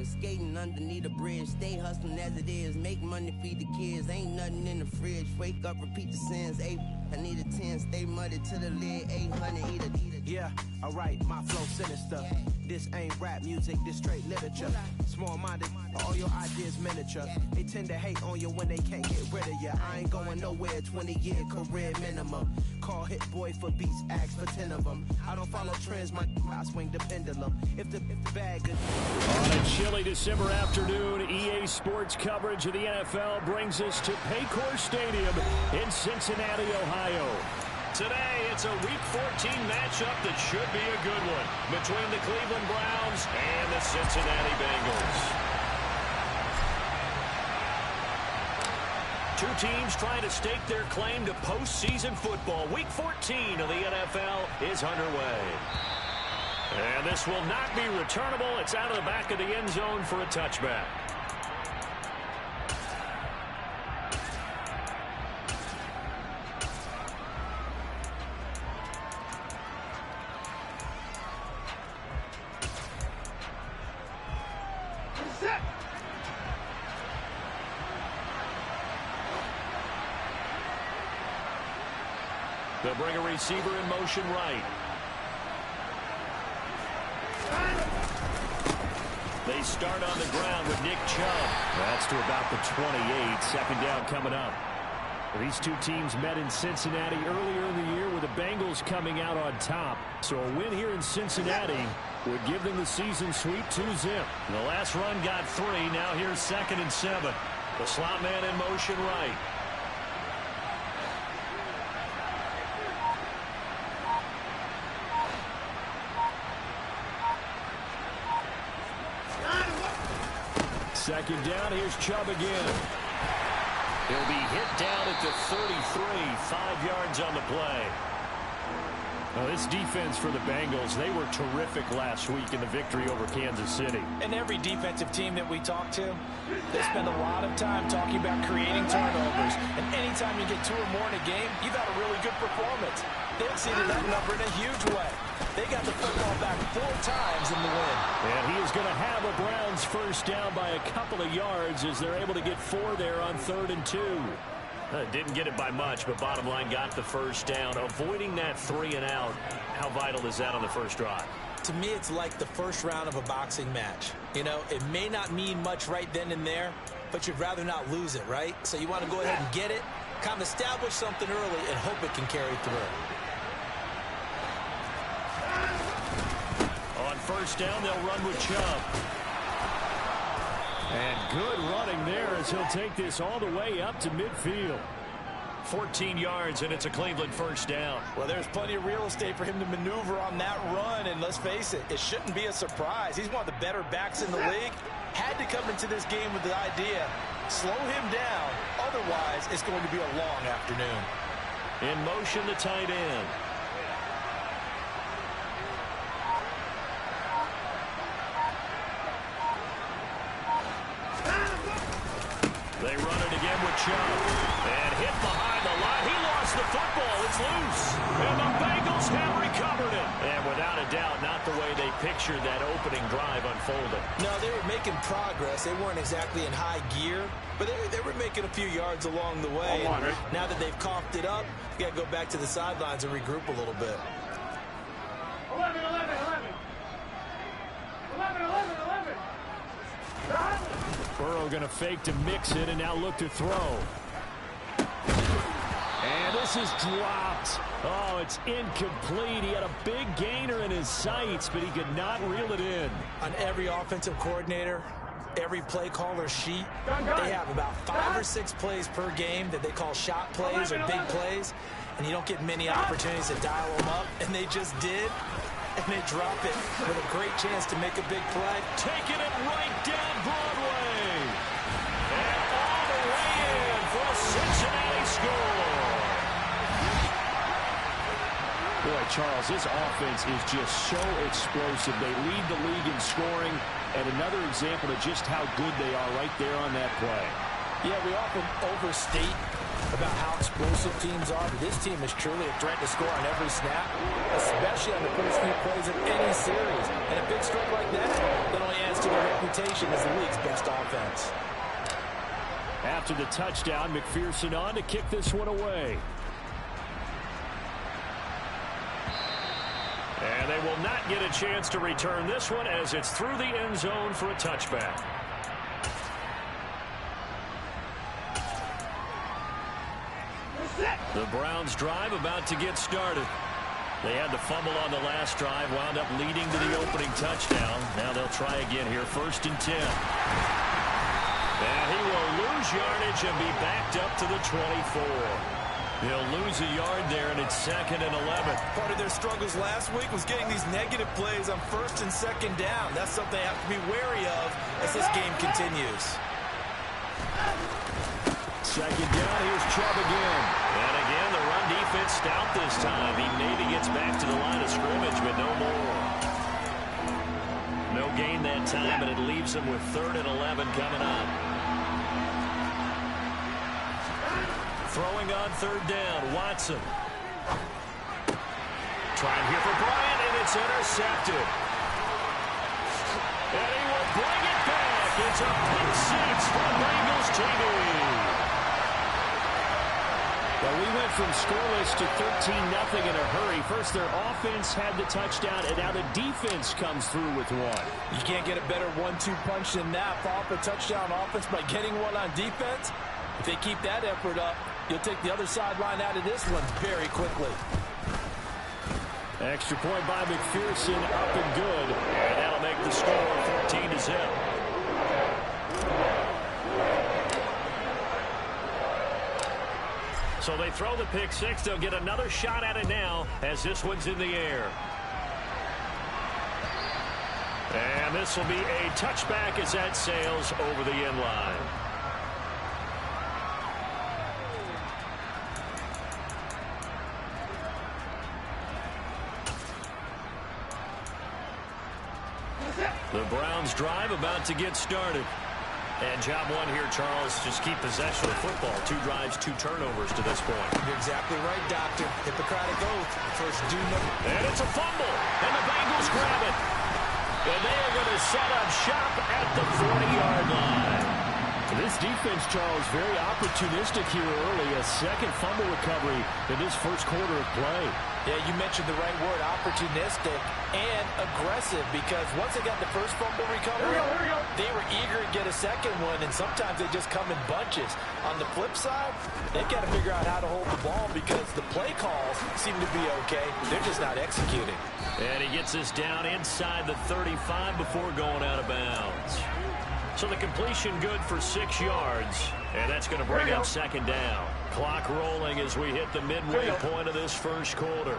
was skating underneath the bridge. Stay hustling as it is. Make money, feed the kids. Ain't nothing in the fridge. Wake up, repeat the sins. I need a 10. Stay muddy to the lid. 800, eat a. Yeah, alright, my flow sinister. This ain't rap music, this straight literature. Small-minded, all your ideas miniature. They tend to hate on you when they can't get rid of you. I ain't going nowhere, 20-year career minimum. Call Hit Boy for beats, ask for 10 of them. I don't follow trends, I swing the pendulum. If the bag is... On a chilly December afternoon, EA Sports coverage of the NFL brings us to Paycor Stadium in Cincinnati, Ohio. Today, it's a Week 14 matchup that should be a good one between the Cleveland Browns and the Cincinnati Bengals. Two teams trying to stake their claim to postseason football. Week 14 of the NFL is underway. And this will not be returnable. It's out of the back of the end zone for a touchback. They'll bring a receiver in motion right. They start on the ground with Nick Chubb. That's to about the 28. Second down coming up. These two teams met in Cincinnati earlier in the year with the Bengals coming out on top. So a win here in Cincinnati would give them the season sweep 2-zip. The last run got 3. Now here's 2nd and 7. The slot man in motion right. Second down, here's Chubb again. He'll be hit down at the 33, 5 yards on the play. Now, this defense for the Bengals, they were terrific last week in the victory over Kansas City. And every defensive team that we talk to, they spend a lot of time talking about creating turnovers. And anytime you get 2 or more in a game, you've had a really good performance. They exceeded that number in a huge way. They got the football back 4 times in the win. And he is going to have a Browns first down by a couple of yards as they're able to get 4 there on 3rd and 2. Didn't get it by much, but bottom line got the first down. Avoiding that 3 and out, how vital is that on the first drive? To me, it's like the first round of a boxing match. You know, it may not mean much right then and there, but you'd rather not lose it, right? So you want to go ahead and get it, kind of establish something early, and hope it can carry through. On first down, they'll run with Chubb. And good running there as he'll take this all the way up to midfield. 14 yards, and it's a Cleveland first down. Well, there's plenty of real estate for him to maneuver on that run, and let's face it, it shouldn't be a surprise. He's one of the better backs in the league. Had to come into this game with the idea, slow him down, otherwise it's going to be a long afternoon. In motion, the tight end. They run it again with Chubb. And hit behind the line. He lost the football. It's loose. And the Bengals have recovered it. And without a doubt, not the way they pictured that opening drive unfolded. No, they were making progress. They weren't exactly in high gear, but they were making a few yards along the way. Now that they've coughed it up, you got to go back to the sidelines and regroup a little bit. 11, 11, 11. 11, 11, 11. Burrow going to fake to mix it and now look to throw. And this is dropped. Oh, it's incomplete. He had a big gainer in his sights, but he could not reel it in. On every offensive coordinator, every play caller sheet, they have about 5 or 6 plays per game that they call shot plays or big plays, and you don't get many opportunities to dial them up, and they just did. And they drop it with a great chance to make a big play. Taking it right down Broadway. And all the way in for a Cincinnati score. Boy, Charles, this offense is just so explosive. They lead the league in scoring, and another example of just how good they are right there on that play. Yeah, we often overstate about how explosive teams are, but this team is truly a threat to score on every snap, especially on the first few plays of any series. And a big strike like that only adds to their reputation as the league's best offense. After the touchdown, McPherson on to kick this one away. And they will not get a chance to return this one as it's through the end zone for a touchback. The Browns drive about to get started. They had the fumble on the last drive, wound up leading to the opening touchdown. Now they'll try again here, 1st and 10. And he will lose yardage and be backed up to the 24. He'll lose a yard there, and it's 2nd and 11. Part of their struggles last week was getting these negative plays on 1st and 2nd down. That's something they have to be wary of as this game continues. 2nd down, here's Chubb again. And again, the run defense stout this time. He maybe gets back to the line of scrimmage, but no more. No gain that time, and it leaves him with 3rd and 11 coming up. Throwing on 3rd down, Watson. Trying here for Bryant, and it's intercepted. And he will bring it back. It's a pick six for Bengals TV. Well, we went from scoreless to 13-0 in a hurry. First, their offense had the touchdown, and now the defense comes through with one. You can't get a better 1-2 punch than that. Follow up a touchdown offense by getting one on defense. If they keep that effort up, you'll take the other sideline out of this one very quickly. Extra point by McPherson, up and good. And that'll make the score 14-0. So they throw the pick six. They'll get another shot at it now as this one's in the air. And this will be a touchback as that sails over the end line. The Browns drive about to get started. And job one here, Charles, just keep possession of the football. 2 drives, 2 turnovers to this point. You're exactly right, Doctor. Hippocratic oath. First do no. And it's a fumble. And the Bengals grab it. And they are going to set up shop at the 40-yard line. This defense, Charles, very opportunistic here early. A second fumble recovery in this first quarter of play. Yeah, you mentioned the right word, opportunistic and aggressive, because once they got the first fumble recovery, they were eager to get a second one, and sometimes they just come in bunches. On the flip side, they've got to figure out how to hold the ball because the play calls seem to be okay. They're just not executing. And he gets this down inside the 35 before going out of bounds. So the completion good for 6 yards, and that's going to bring up 2nd down. Clock rolling as we hit the midway point of this first quarter.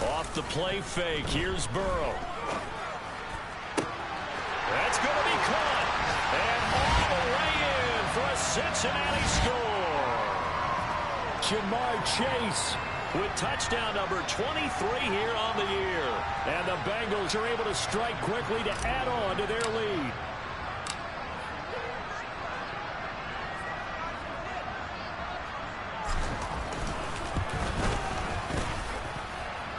Off the play fake, here's Burrow. That's going to be caught, and all the way in for a Cincinnati score. Jamar Chase with touchdown number 23 here on the year. And the Bengals are able to strike quickly to add on to their lead.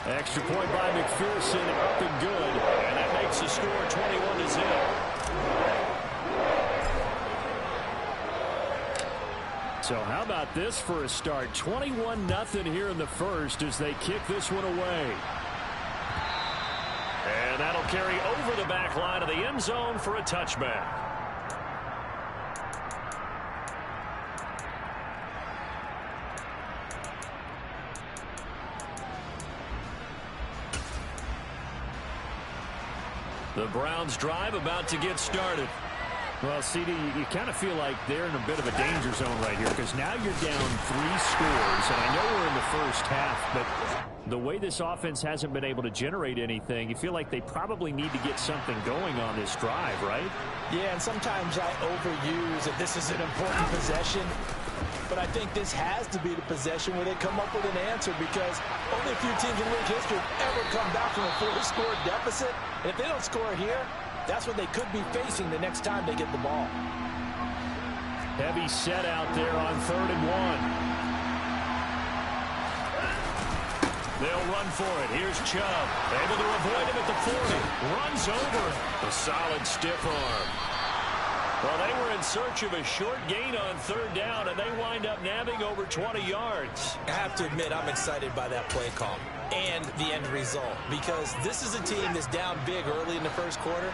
Extra point by McPherson, up and good. And that makes the score 21-0. So how about this for a start? 21-0 here in the first as they kick this one away. And that'll carry over the back line of the end zone for a touchback. The Browns drive about to get started. Well, CD, you kind of feel like they're in a bit of a danger zone right here because now you're down 3 scores, and I know we're in the first half, but the way this offense hasn't been able to generate anything, you feel like they probably need to get something going on this drive, right? Yeah, and sometimes I overuse that this is an important possession, but I think this has to be the possession where they come up with an answer because only a few teams in league history have ever come back from a 4-score deficit. And if they don't score here, that's what they could be facing the next time they get the ball. Heavy set out there on 3rd and 1. They'll run for it. Here's Chubb. Able to avoid him at the 40. Runs over him. A solid stiff arm. Well, they were in search of a short gain on 3rd down, and they wind up nabbing over 20 yards. I have to admit, I'm excited by that play call and the end result, because this is a team that's down big early in the first quarter,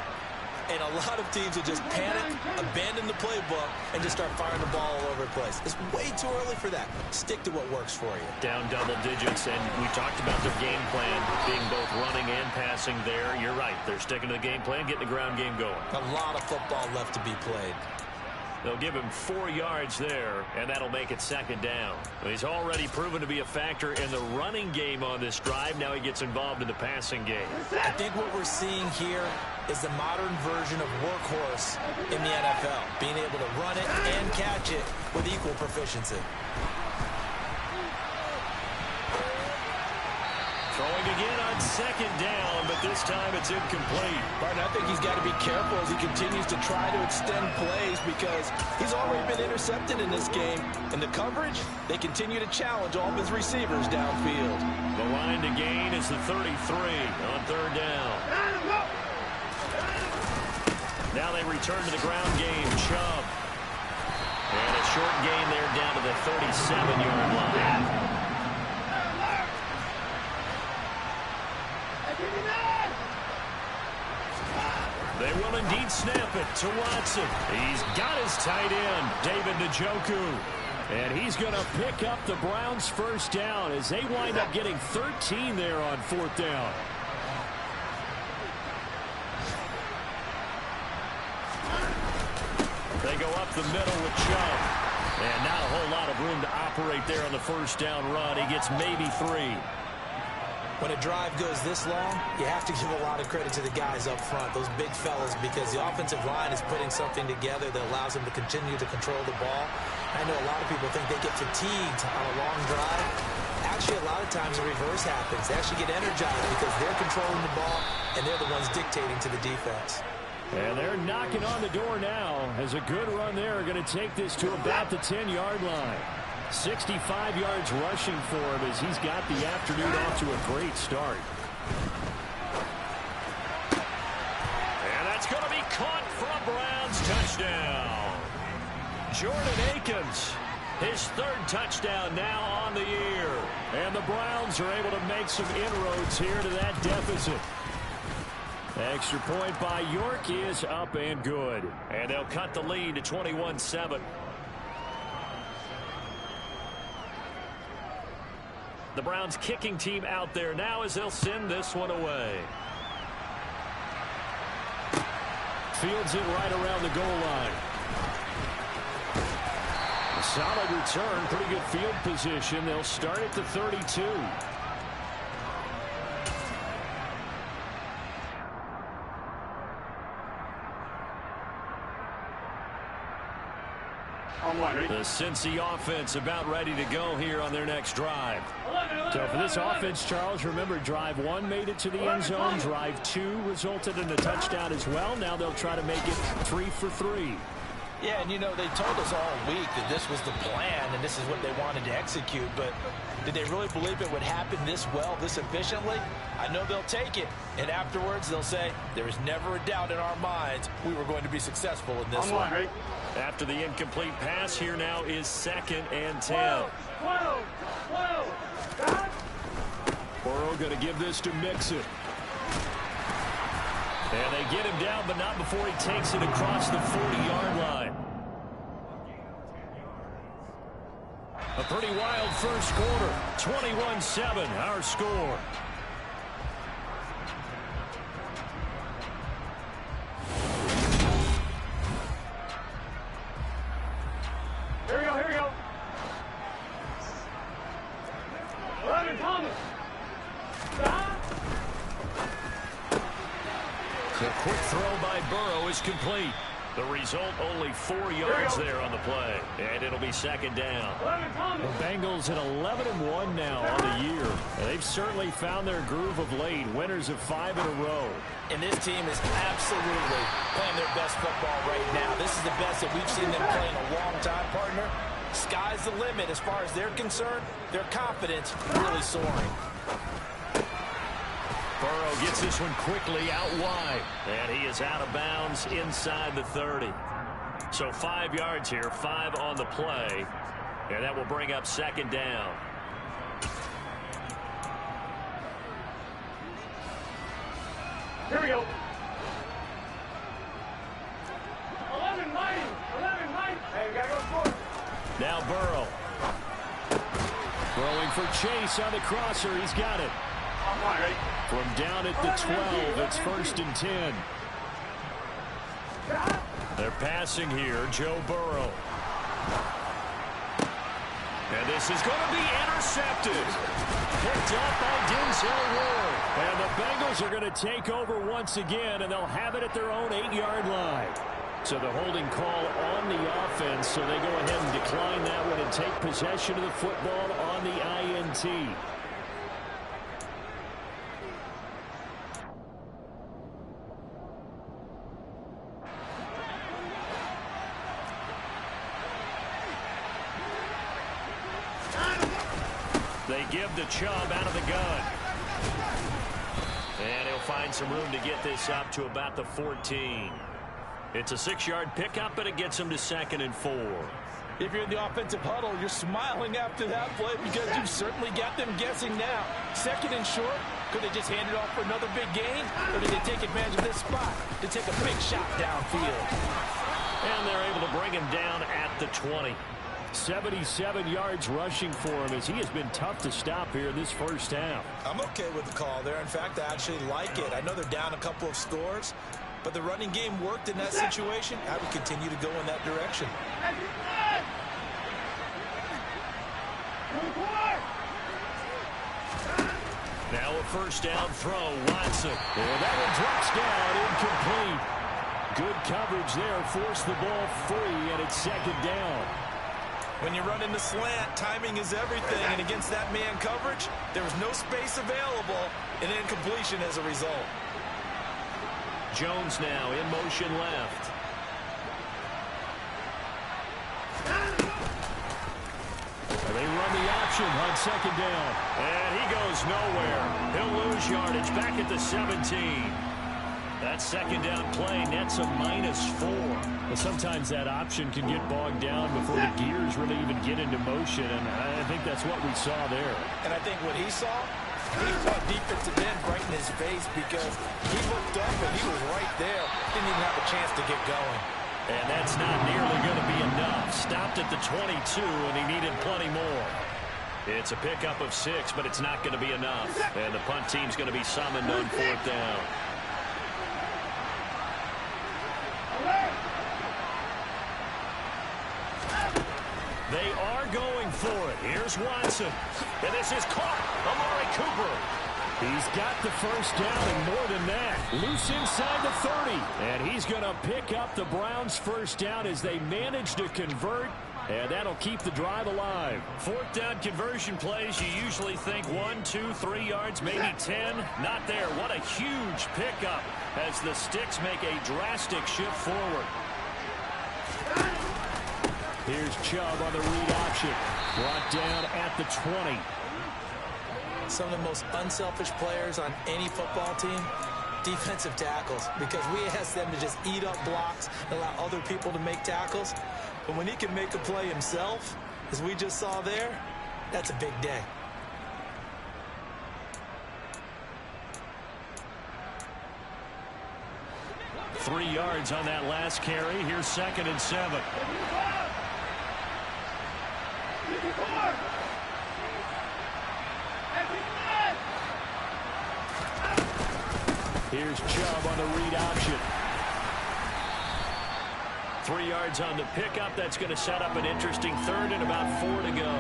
and a lot of teams will just panic, abandon the playbook, and just start firing the ball all over the place. It's way too early for that. Stick to what works for you. Down double digits, and we talked about their game plan being both running and passing there. You're right. They're sticking to the game plan, getting the ground game going. A lot of football left to be played. They'll give him 4 yards there, and that'll make it 2nd down. He's already proven to be a factor in the running game on this drive. Now he gets involved in the passing game. I think what we're seeing here is the modern version of workhorse in the NFL, being able to run it and catch it with equal proficiency. Throwing again on 2nd down, but this time it's incomplete. Martin, I think he's got to be careful as he continues to try to extend plays, because he's already been intercepted in this game. And the coverage, they continue to challenge all of his receivers downfield. The line to gain is the 33 on 3rd down. Now they return to the ground game. Chubb. And a short gain there down to the 37-yard line. They will indeed snap it to Watson. He's got his tight end, David Njoku. And he's going to pick up the Browns' 1st down as they wind up getting 13 there on 4th down. They go up the middle with Chubb. And not a whole lot of room to operate there on the 1st down run. He gets maybe 3. When a drive goes this long, you have to give a lot of credit to the guys up front, those big fellas, because the offensive line is putting something together that allows them to continue to control the ball. I know a lot of people think they get fatigued on a long drive. Actually, a lot of times the reverse happens. They actually get energized because they're controlling the ball, and they're the ones dictating to the defense. And they're knocking on the door now as a good run there are going to take this to about the 10-yard line. 65 yards rushing for him as he's got the afternoon off to a great start. And that's going to be caught for a Browns touchdown. Jordan Akins, his 3rd touchdown now on the year. And the Browns are able to make some inroads here to that deficit. Extra point by York is up and good. And they'll cut the lead to 21-7. The Browns kicking team out there now as they'll send this one away. Fields it right around the goal line. A solid return, pretty good field position. They'll start at the 32. The Cincy offense about ready to go here on their next drive. So for this offense, Charles, remember drive 1 made it to the end zone. Drive 2 resulted in a touchdown as well. Now they'll try to make it 3 for 3. Yeah, and you know, they told us all week that this was the plan and this is what they wanted to execute, but did they really believe it would happen this well, this efficiently? I know they'll take it, and afterwards they'll say, there is never a doubt in our minds we were going to be successful in this one. Right? After the incomplete pass, here now is 2nd and 10. Burrow going to give this to Mixon. And they get him down, but not before he takes it across the 40-yard line. A pretty wild first quarter. 21-7, our score. Here we go, here we go. 11, Thomas. Stop. The quick throw by Burrow is complete. The result, only 4 yards there on the play. And it'll be second down. The Bengals at 11-1 now on the year. They've certainly found their groove of late. Winners of 5 in a row. And this team is absolutely playing their best football right now. This is the best that we've seen them play in a long time, partner. Sky's the limit as far as they're concerned. Their confidence really soaring. Burrow gets this one quickly out wide. And he is out of bounds inside the 30. So 5 yards here, 5 on the play. And that will bring up second down. Here we go. 11 mighty. Hey, we gotta go score. Now Burrow. Throwing for Chase on the crosser. He's got it. Come on, ready? From down at the 12, it's 1st and 10. They're passing here, Joe Burrow. And this is going to be intercepted. Picked up by Denzel Ward. And the Bengals are going to take over once again, and they'll have it at their own 8-yard line. So the holding call on the offense, so they go ahead and decline that one and take possession of the football on the INT. They give the Chubb out of the gun. And he'll find some room to get this up to about the 14. It's a 6-yard pickup, but it gets him to 2nd and 4. If you're in the offensive huddle, you're smiling after that play because you've certainly got them guessing now. 2nd and short. Could they just hand it off for another big gain? Or did they take advantage of this spot to take a big shot downfield? And they're able to bring him down at the 20. 77 yards rushing for him as he has been tough to stop here in this first half. I'm okay with the call there. In fact, I actually like it. I know they're down a couple of scores, but the running game worked in that situation. I would continue to go in that direction. Now a first down throw, Watson. And that one drops down, incomplete. Good coverage there, forced the ball free, and it's 2nd down. When you run in the slant, timing is everything, and against that man coverage, there was no space available, and incompletion as a result. Jones now in motion left. And they run the option on 2nd down. And he goes nowhere. He'll lose yardage back at the 17. That 2nd down play nets a -4. But sometimes that option can get bogged down before the gears really even get into motion, and I think that's what we saw there. And I think what he saw defensive end right in his face because he looked up and he was right there. Didn't even have a chance to get going. And that's not nearly going to be enough. Stopped at the 22, and he needed plenty more. It's a pickup of 6, but it's not going to be enough. And the punt team's going to be summoned on 4th down. They are going for it. Here's Watson. And this is caught. Amari Cooper. He's got the first down and more than that. Loose inside the 30. And he's going to pick up the Browns' first down as they manage to convert. And that'll keep the drive alive. 4th down conversion plays, you usually think 1, 2, 3 yards, maybe 10. Not there. What a huge pickup as the Sticks make a drastic shift forward. Here's Chubb on the read option. Brought down at the 20. Some of the most unselfish players on any football team, defensive tackles, because we ask them to just eat up blocks and allow other people to make tackles. But when he can make a play himself, as we just saw there, that's a big day. Three yards on that last carry. Here's 2nd and 7. Here's Chubb on the read option. 3 yards on the pickup. That's going to set up an interesting third and about 4 to go.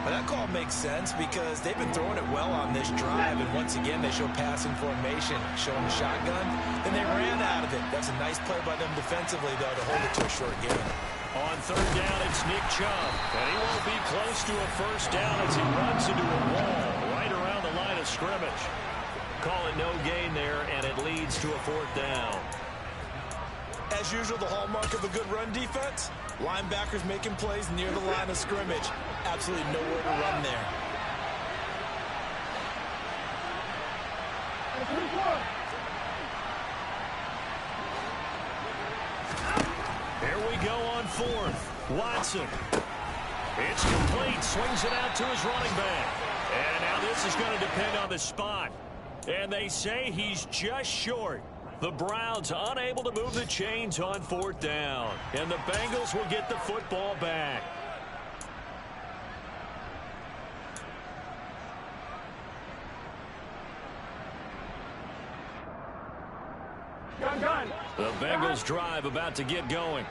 Well, that call makes sense because they've been throwing it well on this drive, and once again they show passing formation, showing the shotgun. Then they ran out of it. That's a nice play by them defensively, though, to hold it to a short gain. On third down, it's Nick Chubb, and he won't be close to a first down as he runs into a wall right around the line of scrimmage. Call it no gain there, and it leads to a 4th down. As usual, the hallmark of a good run defense, linebackers making plays near the line of scrimmage. Absolutely nowhere to run there. Here we go on 4th. Watson. It's complete. Swings it out to his running back. And now this is going to depend on the spot. And they say he's just short. The Browns unable to move the chains on 4th down. And the Bengals will get the football back. Gun. The Bengals drive about to get going.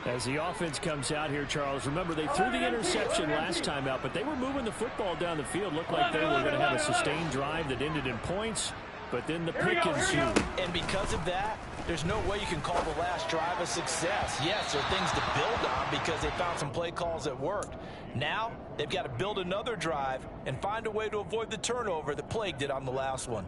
As the offense comes out here, Charles, remember they threw the interception last time out, but they were moving the football down the field. Looked like they were going to have a sustained drive that ended in points, but then the pick ensued. And because of that, there's no way you can call the last drive a success. Yes, there are things to build on because they found some play calls that worked. Now, they've got to build another drive and find a way to avoid the turnover that plagued it on the last one.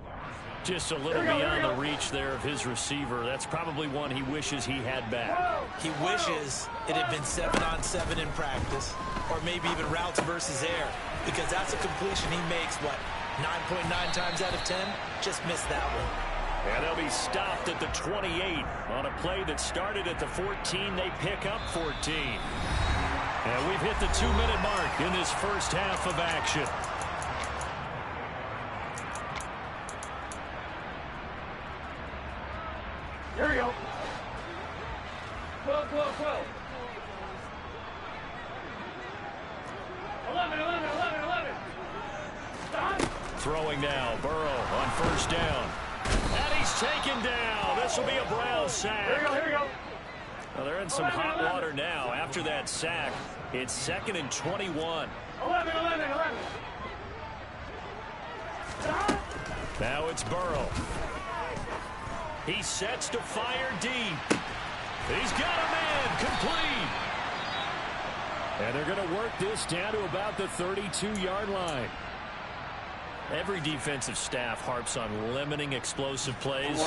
Just a little beyond the reach there of his receiver. That's probably one he wishes he had back. He wishes it had been 7-on-7 in practice, or maybe even routes versus air, because that's a completion he makes, what, 9.9 times out of 10? Just missed that one. And they'll be stopped at the 28 on a play that started at the 14. They pick up 14. And we've hit the 2-minute mark in this first half of action. Here we go. 12. 11. Stop. Throwing now, Burrow on first down. And he's taken down. This will be a Brown sack. Here we go. Well, they're in some hot water now after that sack. It's 2nd and 21. 11. Stop. Now it's Burrow. He sets to fire deep. He's got a man complete. And they're going to work this down to about the 32-yard line. Every defensive staff harps on limiting explosive plays.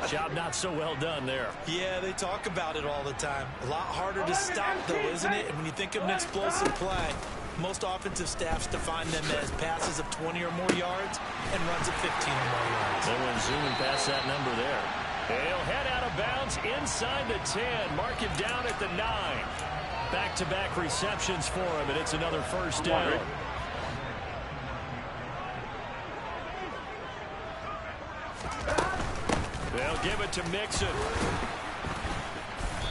Job not so well done there. Yeah, they talk about it all the time. A lot harder to stop, though, isn't it? And when you think of an explosive play, most offensive staffs define them as passes of 20 or more yards and runs of 15 or more yards. They went zooming past that number there. He'll head out of bounds inside the 10. Mark him down at the 9. Back-to-back receptions for him, and it's another first down. They'll give it to Mixon.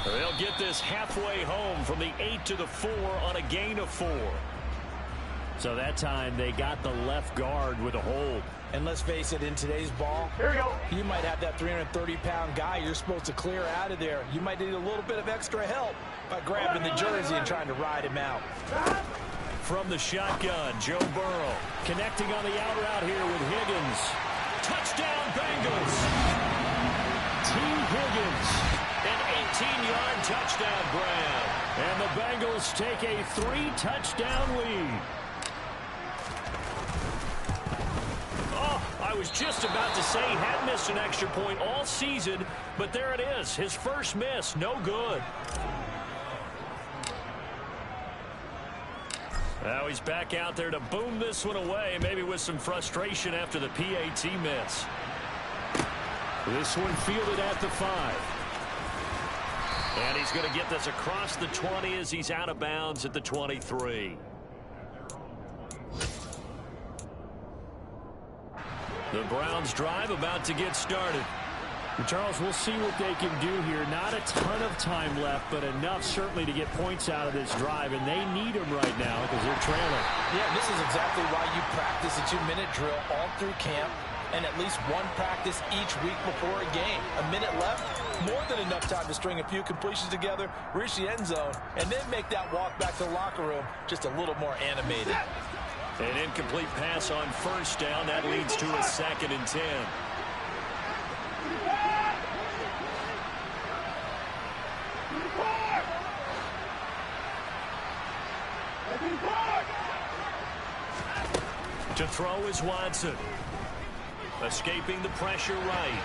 They'll get this halfway home from the 8 to the 4 on a gain of 4. So that time they got the left guard with a hold. And let's face it, in today's ball, Here we go. you might have that 330-pound guy you're supposed to clear out of there. You might need a little bit of extra help by grabbing the jersey and trying to ride him out. From the shotgun, Joe Burrow connecting on the out route here with Higgins. Touchdown, Bengals. T. Higgins, an 18-yard touchdown grab. And the Bengals take a 3-touchdown lead. I was just about to say he had missed an extra point all season, but there it is. His first miss, no good. Now he's back out there to boom this one away, maybe with some frustration after the PAT miss. This one fielded at the 5. And he's going to get this across the 20 as he's out of bounds at the 23. The Browns drive about to get started. And Charles, we'll see what they can do here. Not a ton of time left, but enough certainly to get points out of this drive, and they need them right now because they're trailing. Yeah, this is exactly why you practice a 2-minute drill all through camp and at least one practice each week before a game. A minute left, More than enough time to string a few completions together, reach the end zone, and then make that walk back to the locker room just a little more animated. An incomplete pass on first down. That leads to a 2nd and 10. To throw is Watson. Escaping the pressure right.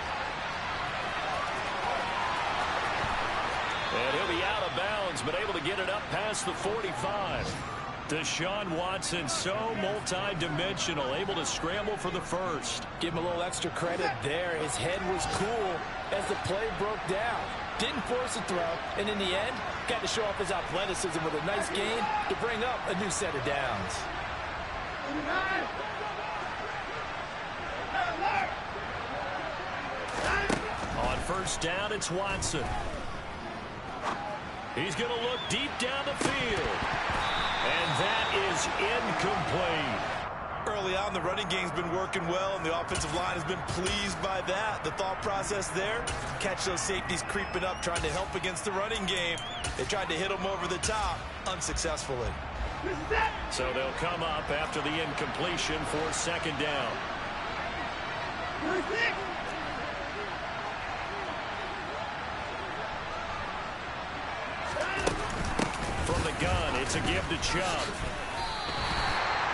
And he'll be out of bounds, but able to get it up past the 45. Deshaun Watson, so multi-dimensional, able to scramble for the first. Give him a little extra credit there. His head was cool as the play broke down. Didn't force a throw, and in the end, got to show off his athleticism with a nice gain to bring up a new set of downs. On first down, it's Watson. He's going to look deep down the field. And that is incomplete. Early on, the running game's been working well, and the offensive line has been pleased by that. The thought process there, catch those safeties creeping up, trying to help against the running game. They tried to hit them over the top, unsuccessfully. So they'll come up after the incompletion for 2nd down. From the gun, it's a give to Chubb.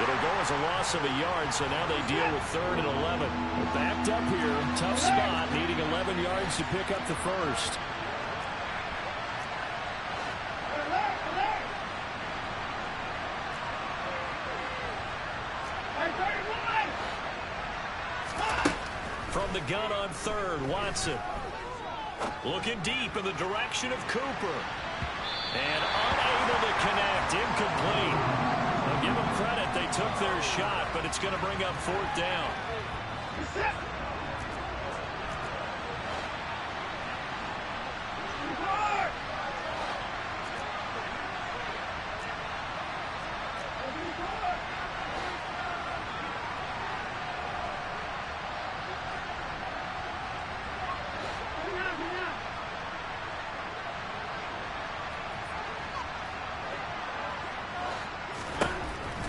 It'll go as a loss of a yard, so now they deal with 3rd and 11. They're backed up here, tough spot, needing 11 yards to pick up the first. From the gun on 3rd, Watson. Looking deep in the direction of Cooper. And unable to connect, incomplete. I'll give them credit, they took their shot, but it's going to bring up 4th down.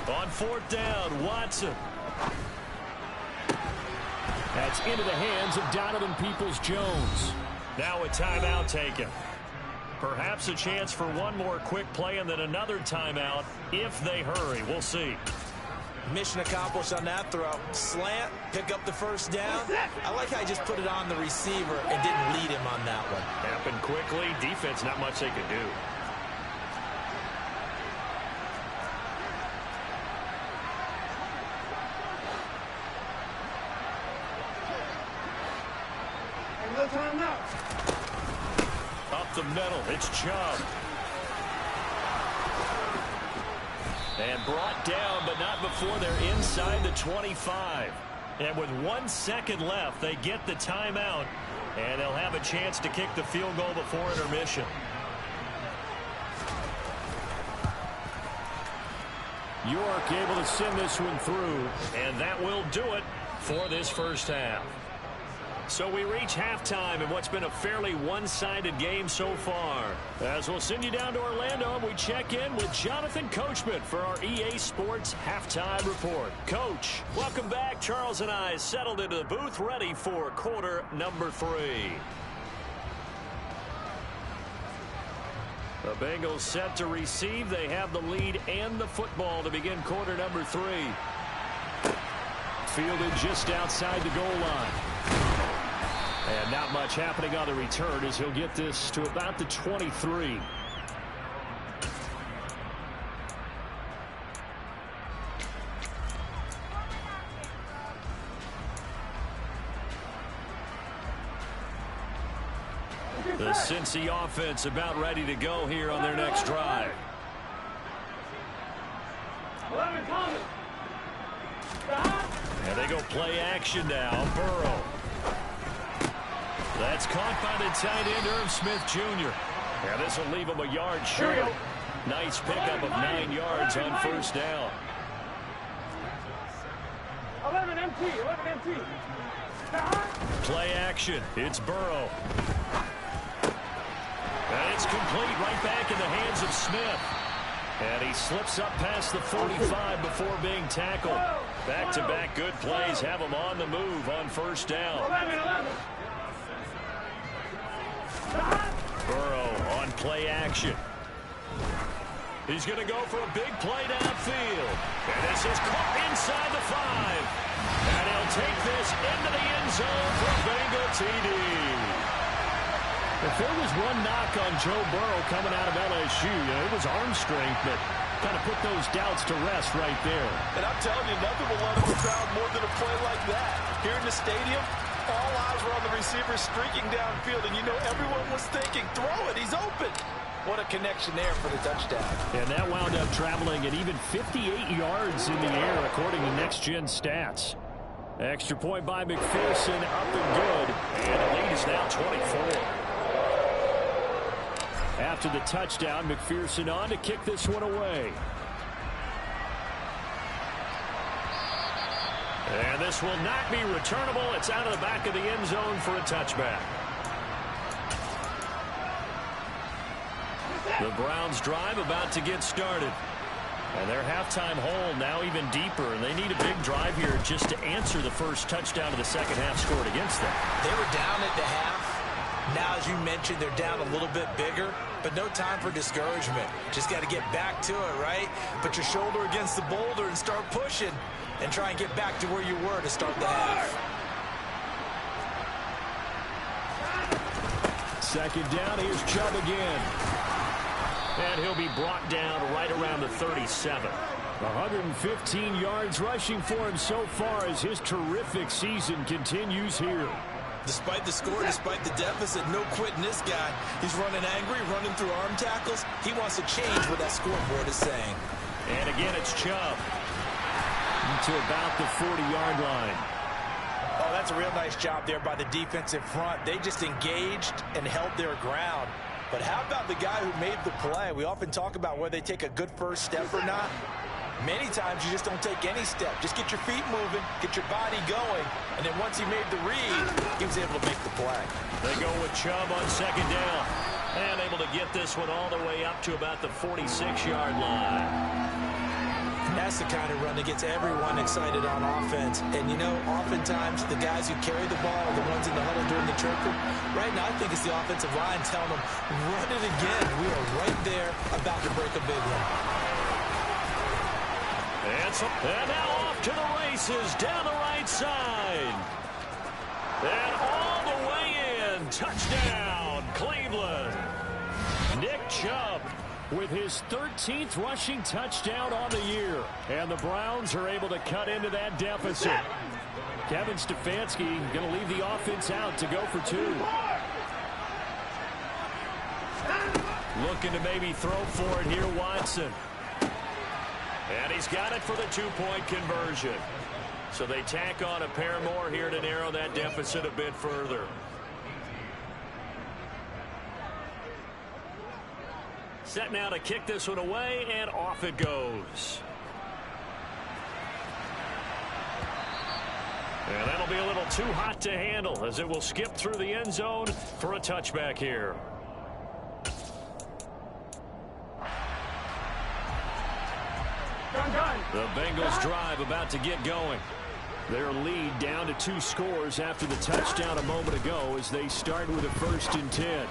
On 4th down, Watson. That's into the hands of Donovan Peoples-Jones. Now a timeout taken. Perhaps a chance for one more quick play and then another timeout if they hurry. We'll see. Mission accomplished on that throw. Slant, pick up the first down. I like how he just put it on the receiver and didn't lead him on that one. Happened quickly. Defense, not much they could do. Up the middle, it's Chubb. And brought down, but not before they're inside the 25. And with 1 second left, they get the timeout. And they'll have a chance to kick the field goal before intermission. York able to send this one through. And that will do it for this first half. So we reach halftime in what's been a fairly one-sided game so far. As we'll send you down to Orlando, we check in with Jonathan Coachman for our EA Sports Halftime Report. Coach, welcome back. Charles and I settled into the booth ready for quarter number 3. The Bengals set to receive. They have the lead and the football to begin quarter number 3. Fielded just outside the goal line. And not much happening on the return as he'll get this to about the 23. The Cincy offense about ready to go here on their next drive. And they go play action now. Burrow. That's caught by the tight end, Irv Smith Jr. Yeah, this will leave him a yard short. Nice pickup of 9 yards on first down. 11 empty. Play action. It's Burrow. it's complete right back in the hands of Smith. And he slips up past the 45 before being tackled. Back-to-back good plays have him on the move on first down. Burrow on play action. He's going to go for a big play downfield. And this is caught inside the 5. And he'll take this into the end zone for a Bengal TD. If there was one knock on Joe Burrow coming out of LSU, it was arm strength that kind of put those doubts to rest right there. And I'm telling you, nothing will let him crowd more than a play like that. Here in the stadium, all eyes were on the receiver streaking downfield, and you know everyone was thinking, throw it, he's open. What a connection there for the touchdown. And that wound up traveling at even 58 yards in the air, according to Next Gen Stats. Extra point by McPherson, up and good. And the lead is now 24. After the touchdown, McPherson on to kick this one away. And this will not be returnable. It's out of the back of the end zone for a touchback. The Browns drive about to get started. And their halftime hole now even deeper. And they need a big drive here just to answer the first touchdown of the second half scored against them. They were down at the half. Now, as you mentioned, they're down a little bit bigger, but no time for discouragement. Just got to get back to it, right? Put your shoulder against the boulder and start pushing and try and get back to where you were to start the half. Second down, here's Chubb again. And he'll be brought down right around the 37. 115 yards rushing for him so far as his terrific season continues here. Despite the score, despite the deficit, no quitting this guy. He's running angry, running through arm tackles. He wants to change what that scoreboard is saying. And again, it's Chubb to about the 40-yard line. Oh, that's a real nice job there by the defensive front. They just engaged and held their ground. But how about the guy who made the play? We often talk about whether they take a good first step or not. Many times you just don't take any step. Just get your feet moving, get your body going, and then once he made the read, he was able to make the play. They go with Chubb on second down. And able to get this one all the way up to about the 46-yard line. That's the kind of run that gets everyone excited on offense. And, you know, oftentimes the guys who carry the ball are the ones in the huddle during the chirping. Right now, I think it's the offensive line telling them, run it again. We are right there about to break a big one. And now off to the races down the right side. And all the way in. Touchdown, Cleveland. Nick Chubb with his 13th rushing touchdown on the year. And the Browns are able to cut into that deficit. Kevin Stefanski going to leave the offense out to go for two. Looking to maybe throw for it here, Watson. And he's got it for the two-point conversion. So they tack on a pair more here to narrow that deficit a bit further. Set now to kick this one away, and off it goes. And that'll be a little too hot to handle as it will skip through the end zone for a touchback here. The Bengals drive about to get going. Their lead down to 2 scores after the touchdown a moment ago as they start with a 1st and 10.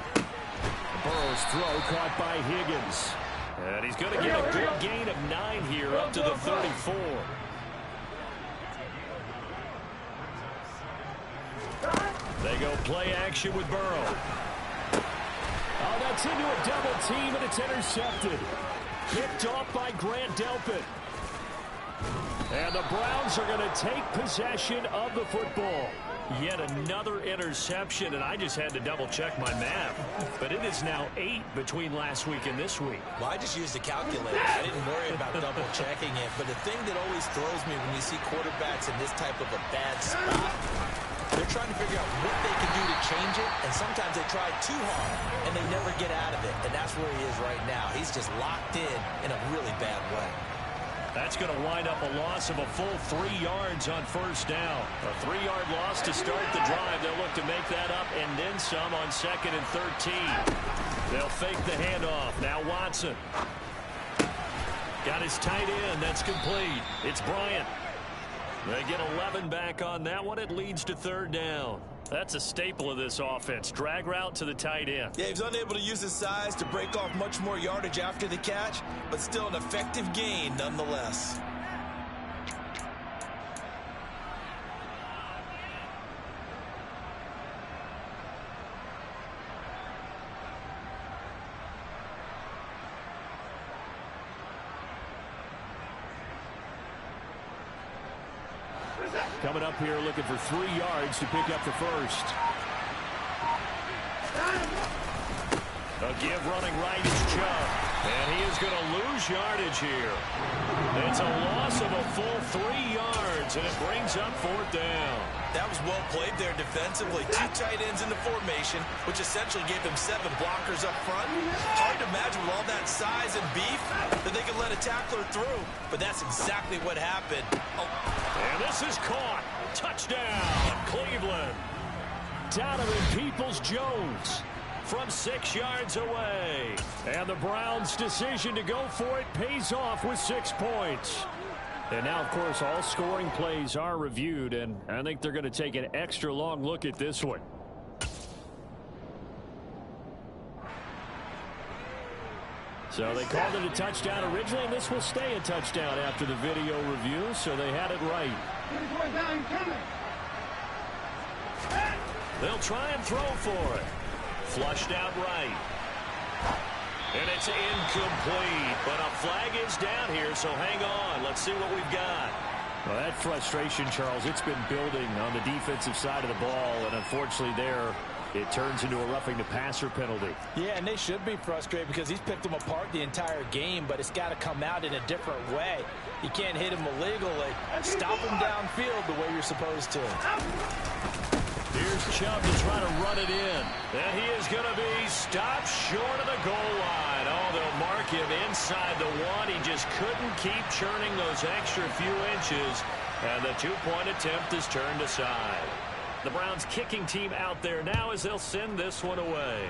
Burrow's throw caught by Higgins. And he's going to get a good gain of 9 here up to the 34. They go play action with Burrow. Oh, that's into a double team, and it's intercepted. Picked off by Grant Delpit. And the Browns are going to take possession of the football. Yet another interception, and I just had to double-check my math. But it is now 8 between last week and this week. Well, I just used a calculator. I didn't worry about double-checking it. But the thing that always throws me when you see quarterbacks in this type of a bad spot, they're trying to figure out what they can do to change it, and sometimes they try too hard, and they never get out of it. And that's where he is right now. He's just locked in a really bad way. That's going to wind up a loss of a full 3 yards on first down. A 3-yard loss to start the drive. They'll look to make that up and then some on 2nd and 13. They'll fake the handoff. Now Watson. Got his tight end. That's complete. It's Bryant. They get 11 back on that one. It leads to 3rd down. That's a staple of this offense. Drag route to the tight end. Yeah, he was unable to use his size to break off much more yardage after the catch, but still an effective gain nonetheless. Coming up here looking for 3 yards to pick up the first. A give running right is Chubb. And he is going to lose yardage here. It's a loss of a full 3 yards, and it brings up 4th down. That was well played there defensively. 2 tight ends in the formation, which essentially gave them 7 blockers up front. Hard to imagine with all that size and beef that they could let a tackler through, but that's exactly what happened. Oh. And this is caught. Touchdown, Cleveland. Donovan Peoples-Jones from 6 yards away. And the Browns' decision to go for it pays off with 6 points. And now, of course, all scoring plays are reviewed, and I think they're going to take an extra long look at this one. So they called it a touchdown originally, and this will stay a touchdown after the video review, so they had it right. They'll try and throw for it. Flushed out right. And it's incomplete, but a flag is down here, so hang on. Let's see what we've got. Well, that frustration, Charles, it's been building on the defensive side of the ball, and unfortunately there, it turns into a roughing the passer penalty. Yeah, and they should be frustrated because he's picked them apart the entire game, but it's got to come out in a different way. You can't hit him illegally. Stop him downfield the way you're supposed to. Here's Chubb to try to run it in. And he is going to be stopped short of the goal line. Oh, they'll mark him inside the 1. He just couldn't keep churning those extra few inches. And the 2-point attempt is turned aside. The Browns kicking team out there now as they'll send this one away.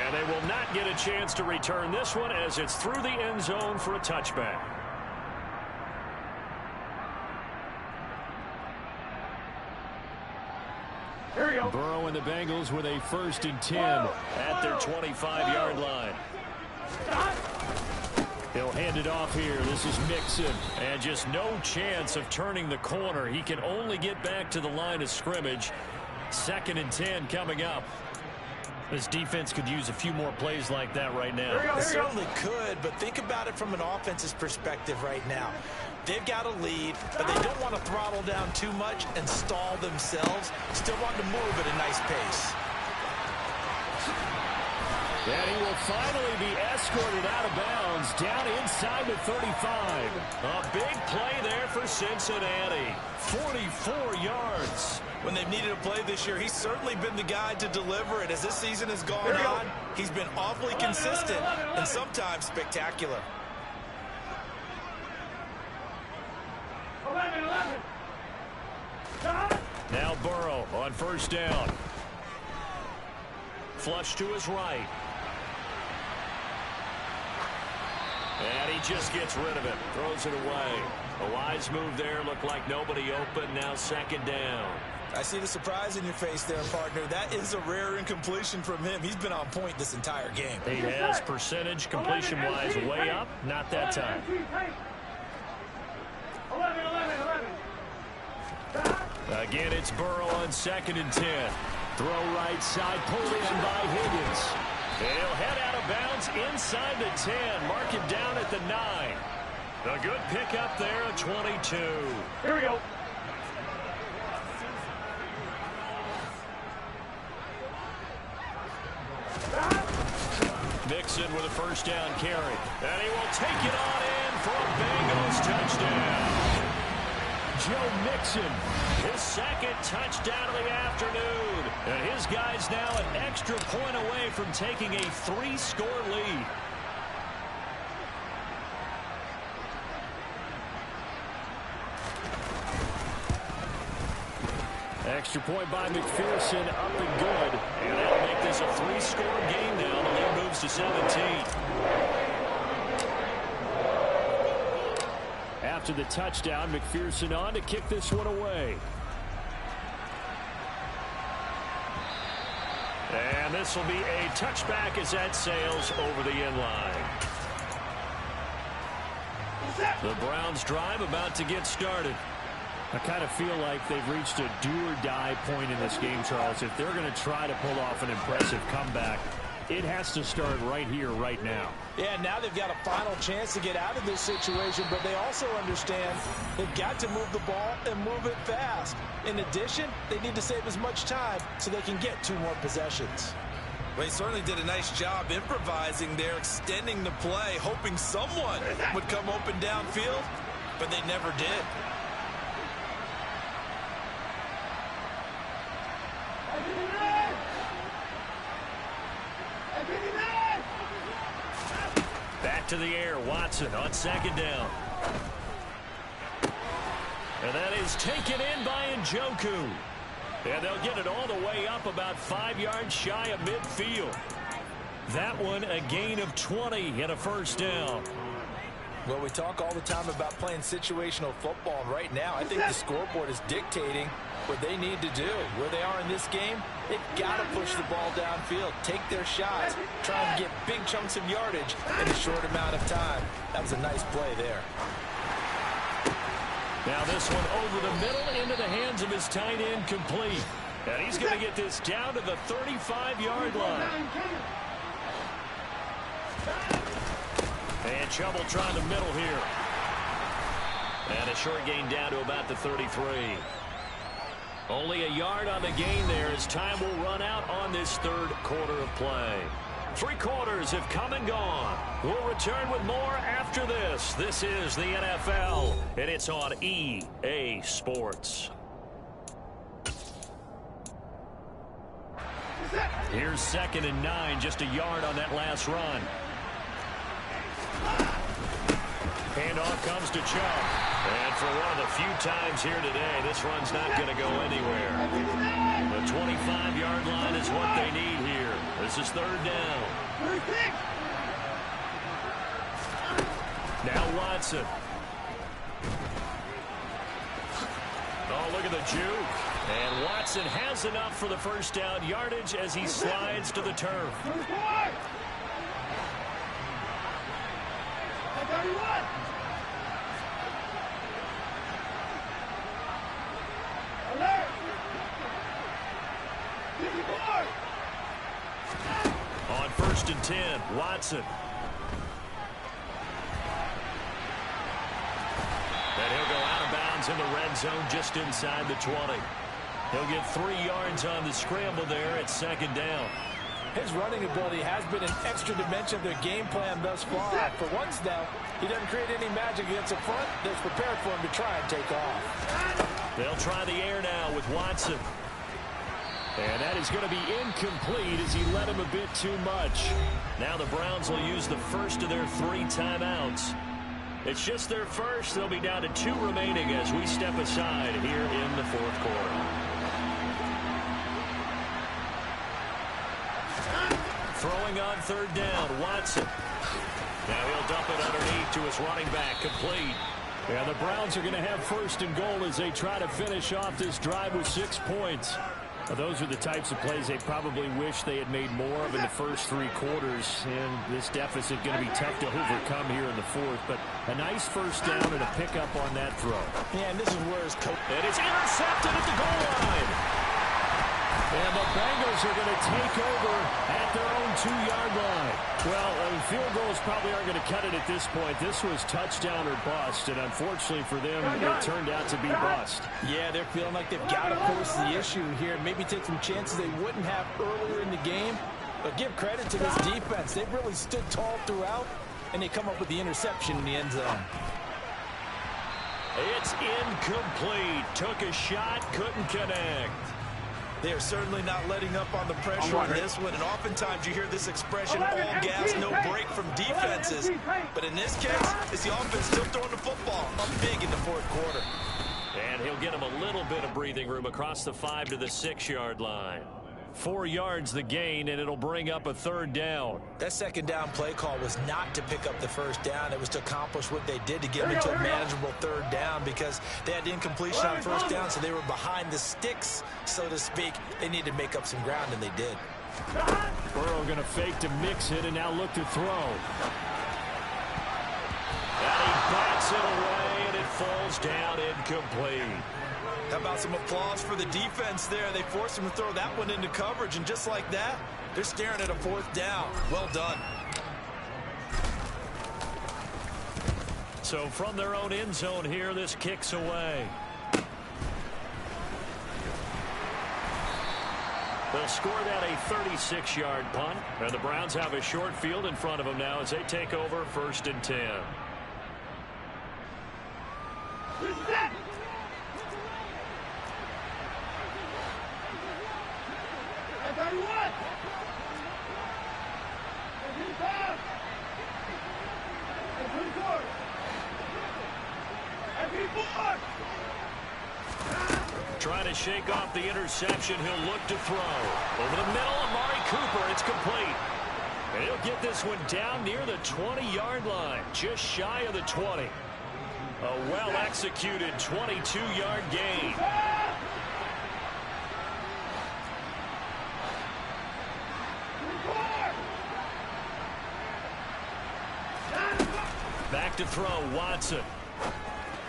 And they will not get a chance to return this one as it's through the end zone for a touchback. Burrow and the Bengals with a 1st and 10 at their 25-yard line. He'll hand it off here. This is Mixon. And just no chance of turning the corner. He can only get back to the line of scrimmage. 2nd and 10 coming up. This defense could use a few more plays like that right now. They certainly could, but think about it from an offense's perspective right now. They've got a lead, but they don't want to throttle down too much and stall themselves. Still want to move at a nice pace. And he will finally be escorted out of bounds down inside the 35. A big play there for Cincinnati. 44 yards. When they've needed a play this year, he's certainly been the guy to deliver it. As this season has gone on, he's been awfully consistent and sometimes spectacular. 11. Now Burrow on 1st down. Flush to his right. And he just gets rid of it. Throws it away. A wise move there. Looked like nobody open. Now 2nd down. I see the surprise in your face there, partner. That is a rare incompletion from him. He's been on point this entire game. He has percentage completion-wise way up. Not that time. 11. Again, it's Burrow on 2nd and 10. Throw right side, pulled in by Higgins. He'll head out of bounds inside the 10. Mark him down at the 9. A good pickup there at 22. Here we go. Mixon with a 1st down carry. And he will take it on in for a Bengals touchdown. Joe Mixon, his 2nd touchdown of the afternoon. And his guys now an extra point away from taking a 3-score lead. Extra point by McPherson, up and good. And that'll make this a 3-score game now. The lead moves to 17. After the touchdown, McPherson on to kick this one away. And this will be a touchback as that sails over the end line. The Browns drive about to get started. I kind of feel like they've reached a do-or-die point in this game, Charles. If they're going to try to pull off an impressive comeback, it has to start right here, right now. Yeah, now they've got a final chance to get out of this situation, but they also understand they've got to move the ball and move it fast. In addition, they need to save as much time so they can get 2 more possessions. Well, he certainly did a nice job improvising there, extending the play, hoping someone would come open downfield, but they never did. Back to the air, Watson on 2nd down. And that is taken in by Njoku. And they'll get it all the way up about 5 yards shy of midfield. That one a gain of 20 and a 1st down. Well, we talk all the time about playing situational football, and right now I think the scoreboard is dictating what they need to do. Where they are in this game, they've got to push the ball downfield, take their shots, try and get big chunks of yardage in a short amount of time. That was a nice play there. Now this one over the middle into the hands of his tight end, complete. And he's going to get this down to the 35-yard line. And trouble trying the middle here. And a short gain down to about the 33. Only a yard on the gain there as time will run out on this 3rd quarter of play. 3 quarters have come and gone. We'll return with more after this. This is the NFL, and it's on EA Sports. Here's 2nd and 9, just a yard on that last run. Handoff comes to Chubb. And for one of the few times here today, this run's not going to go anywhere. The 25-yard line is what they need here. This is 3rd down. Now Watson. Oh, look at the juke. And Watson has enough for the 1st down yardage as he slides to the turf. On 1st and 10, Watson. And he'll go out of bounds in the red zone just inside the 20. He'll get 3 yards on the scramble there at 2nd down. His running ability has been an extra dimension of their game plan thus far. For once now, he doesn't create any magic against the front that's prepared for him to try and take off. They'll try the air now with Watson. And that is going to be incomplete as he led him a bit too much. Now the Browns will use the first of their 3 timeouts. It's just their first. They'll be down to 2 remaining as we step aside here in the 4th quarter. Throwing on 3rd down, Watson. Now he'll dump it underneath to his running back, complete. And the Browns are going to have 1st and goal as they try to finish off this drive with 6 points. Well, those are the types of plays they probably wish they had made more of in the first 3 quarters. And this deficit going to be tough to overcome here in the 4th. But a nice 1st down and a pickup on that throw. Yeah, and this is where his coach... It is intercepted at the goal line. And the Bengals are going to take over at their own 2-yard line. Well, field goals probably aren't going to cut it at this point. This was touchdown or bust, and unfortunately for them, it turned out to be bust. Yeah, they're feeling like they've got to force the issue here. Maybe take some chances they wouldn't have earlier in the game. But give credit to this defense. They've really stood tall throughout, and they come up with the interception in the end zone. It's incomplete. Took a shot, couldn't connect. They are certainly not letting up on the pressure on this one, and oftentimes you hear this expression, all gas, no break from defenses. But in this case, it's the offense still throwing the football up big in the 4th quarter. And he'll get him a little bit of breathing room across the 5 to the 6-yard line. 4 yards the gain, and it'll bring up a 3rd down. That 2nd down play call was not to pick up the 1st down. It was to accomplish what they did to get into a manageable 3rd down because they had incompletion on 1st down, so they were behind the sticks, so to speak. They needed to make up some ground, and they did. Burrow going to fake to mix it and now look to throw. And he bats it away, and it falls down incomplete. How about some applause for the defense there? They forced him to throw that one into coverage, and just like that, they're staring at a 4th down. Well done. So from their own end zone here, this kicks away. They'll score that a 36-yard punt. And the Browns have a short field in front of them now as they take over 1st and 10. Trying to shake off the interception. He'll look to throw. Over the middle, Amari Cooper. It's complete. And he'll get this one down near the 20-yard line, just shy of the 20. A well-executed 22-yard gain. Back to throw, Watson.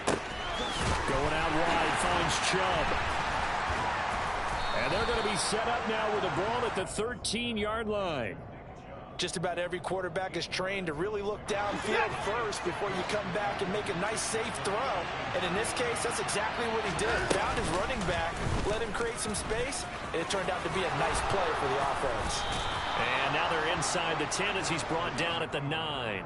Going out wide, finds Chubb. And they're going to be set up now with a ball at the 13-yard line. Just about every quarterback is trained to really look downfield first before you come back and make a nice, safe throw. And in this case, that's exactly what he did. Found his running back, let him create some space, and it turned out to be a nice play for the offense. And now they're inside the 10 as he's brought down at the 9.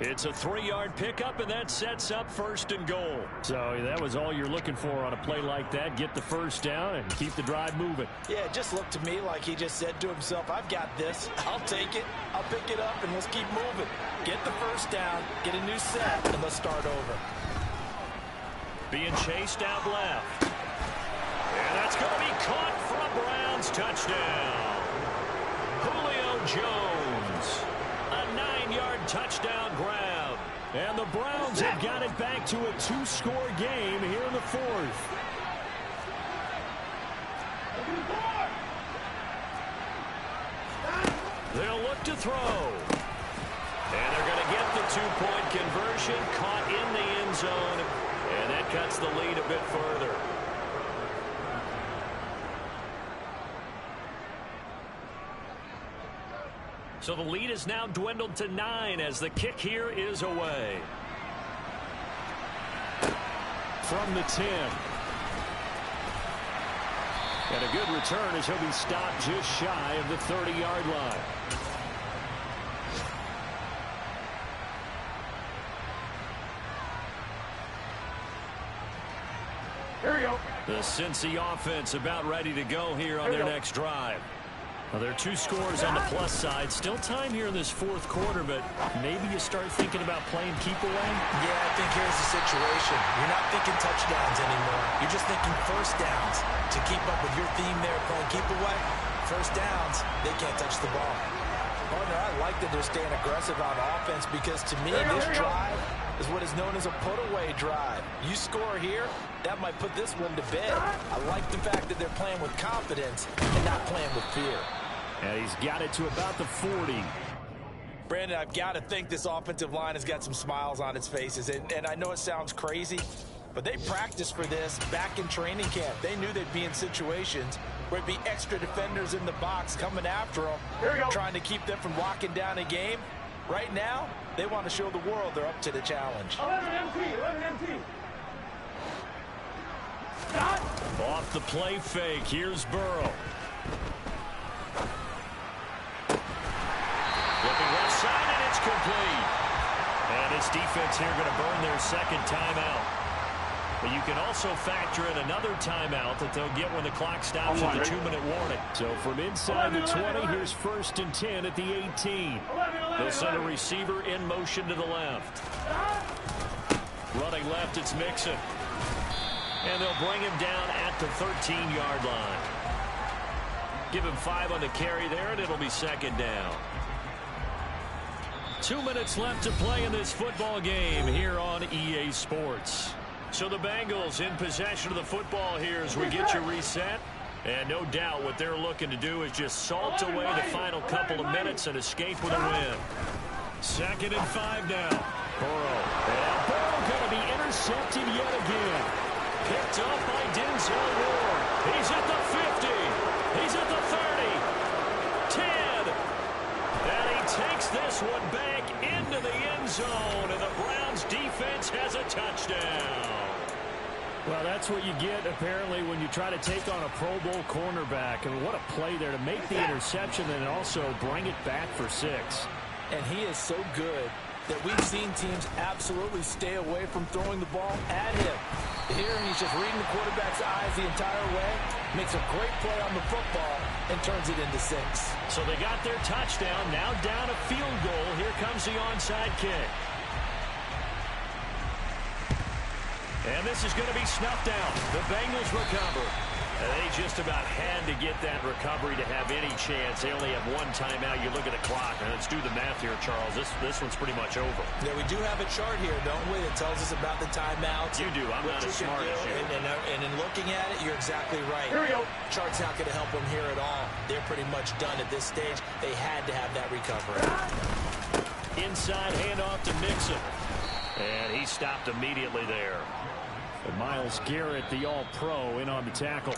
It's a 3-yard pickup, and that sets up 1st and goal. So that was all you're looking for on a play like that. Get the 1st down and keep the drive moving. Yeah, it just looked to me like he just said to himself, I've got this. I'll take it. I'll pick it up, and let's keep moving. Get the 1st down, get a new set, and let's start over. Being chased out left. And that's going to be caught for a Browns touchdown. Julio Jones. A 9-yard touchdown grab. And the Browns have got it back to a 2-score game here in the 4th. They'll look to throw. And they're going to get the 2-point conversion, caught in the end zone. And that cuts the lead a bit further. So the lead is now dwindled to 9 as the kick here is away. From the 10. And a good return as he'll be stopped just shy of the 30-yard line. Here we go. The Cincy offense about ready to go here on their next drive. Well, there are 2 scores on the plus side. Still time here in this 4th quarter, but maybe you start thinking about playing keep away. Yeah, I think here's the situation. You're not thinking touchdowns anymore. You're just thinking 1st downs. To keep up with your theme there, playing keep away, 1st downs, they can't touch the ball. Partner, I like that they're staying aggressive on offense because to me, this drive is what is known as a put-away drive. You score here, that might put this one to bed. I like the fact that they're playing with confidence and not playing with fear. And he's got it to about the 40. Brandon, I've got to think this offensive line has got some smiles on its faces. And I know it sounds crazy, but they practiced for this back in training camp. They knew they'd be in situations where it'd be extra defenders in the box coming after them, trying to keep them from locking down a game. Right now, they want to show the world they're up to the challenge. 11 MT. Off the play fake. Here's Burrow. Looking left side, and it's complete. And this defense here going to burn their 2nd timeout. But you can also factor in another timeout that they'll get when the clock stops with the 2-minute warning. So from inside the 20, here's 1st and 10 at the 18. They'll send a receiver in motion to the left. Running left, it's Mixon. And they'll bring him down at the 13-yard line. Give him 5 on the carry there, and it'll be second down. 2 minutes left to play in this football game here on EA Sports. So the Bengals in possession of the football here as we get you reset. And no doubt what they're looking to do is just salt away the final couple of minutes and escape with a win. 2nd and 5 now. Burrow. And Burrow going to be intercepted yet again. Picked up by Denzel Ward. He's at the 50. He's at the 30. 10. And he takes this one back into the end zone. And the Browns defense has a touchdown. Well, that's what you get, apparently, when you try to take on a Pro Bowl cornerback. I mean, what a play there to make the interception and also bring it back for 6. And he is so good that we've seen teams absolutely stay away from throwing the ball at him. Here, he's just reading the quarterback's eyes the entire way, makes a great play on the football, and turns it into 6. So they got their touchdown, now down a field goal. Here comes the onside kick. And this is going to be snuffed out. The Bengals recover. And they just about had to get that recovery to have any chance. They only have 1 timeout. You look at the clock, and let's do the math here, Charles. This one's pretty much over. Yeah, we do have a chart here, don't we, that tells us about the timeouts. You do. I'm not as smart as you. And in looking at it, you're exactly right. Here we go. Chart's not going to help them here at all. They're pretty much done at this stage. They had to have that recovery. Inside handoff to Mixon. And he stopped immediately there. And Myles Garrett, the All-Pro, in on the tackle.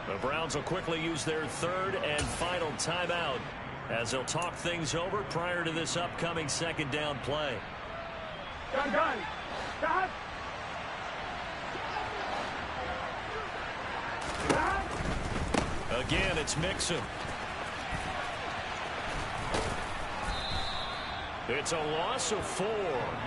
The Browns will quickly use their 3rd and final timeout as they'll talk things over prior to this upcoming 2nd down play. Gun. Stop. Again, it's Mixon. It's a loss of 4.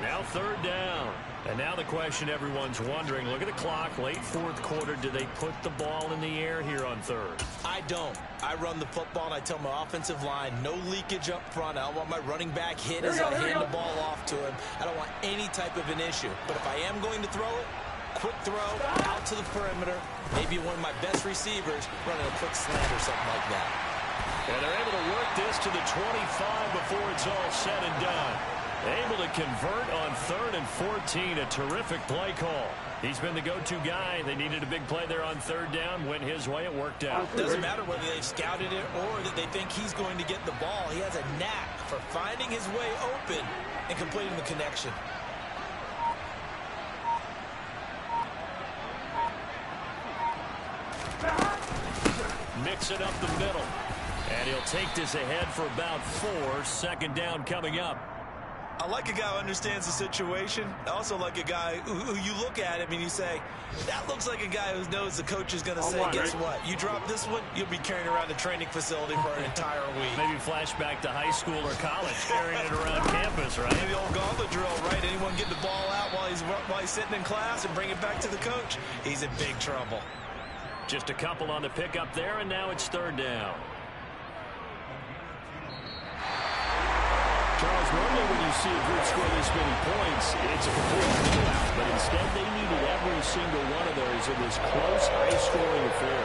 Now 3rd down. And now the question everyone's wondering, look at the clock, late 4th quarter, do they put the ball in the air here on 3rd? I don't. I run the football, and I tell my offensive line, no leakage up front. I don't want my running back hit as I hand the ball off to him. I don't want any type of an issue. But if I am going to throw it, quick throw, out to the perimeter, maybe one of my best receivers running a quick slant or something like that. And they're able to work this to the 25 before it's all said and done. Able to convert on 3rd and 14. A terrific play call. He's been the go-to guy. They needed a big play there on 3rd down. Went his way. It worked out. Doesn't matter whether they've scouted it or that they think he's going to get the ball. He has a knack for finding his way open and completing the connection. Mix it up the middle. And he'll take this ahead for about 4. 2nd down coming up. I like a guy who understands the situation. I also like a guy who you look at him and you say, that looks like a guy who knows the coach is going to say, guess what? You drop this one, you'll be carrying around the training facility for an entire week. Maybe flashback to high school or college, carrying it around campus, right? Maybe the old gauntlet drill, right? Anyone get the ball out while he's sitting in class and bring it back to the coach? He's in big trouble. Just a couple on the pickup there, and now it's 3rd down. Charles, normally when you see a group score this many points, it's a complete blowout. But instead, they needed every single one of those in this close, high-scoring affair.